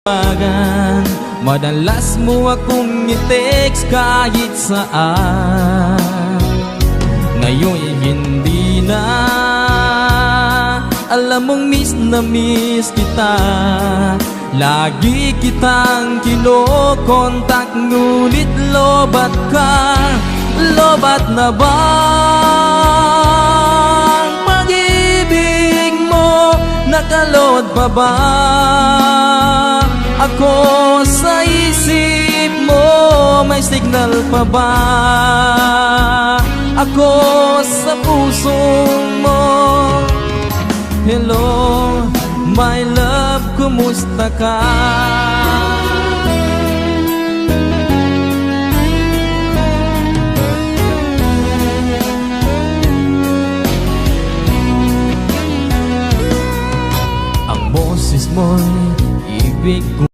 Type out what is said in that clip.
tawagan. Madalas mo akong i-text kahit saan. Ngayon'y hindi na. Alam mong miss na miss kita. Lagi kitang kinokontak, ngunit lobat ka. Lobat na bang pag-ibig mo? Nakalod pa ba ako sa isip mo? May signal pa ba ako sa puso mo? Hello, my love, kumusta ka? Ang boses mo'y ibig ko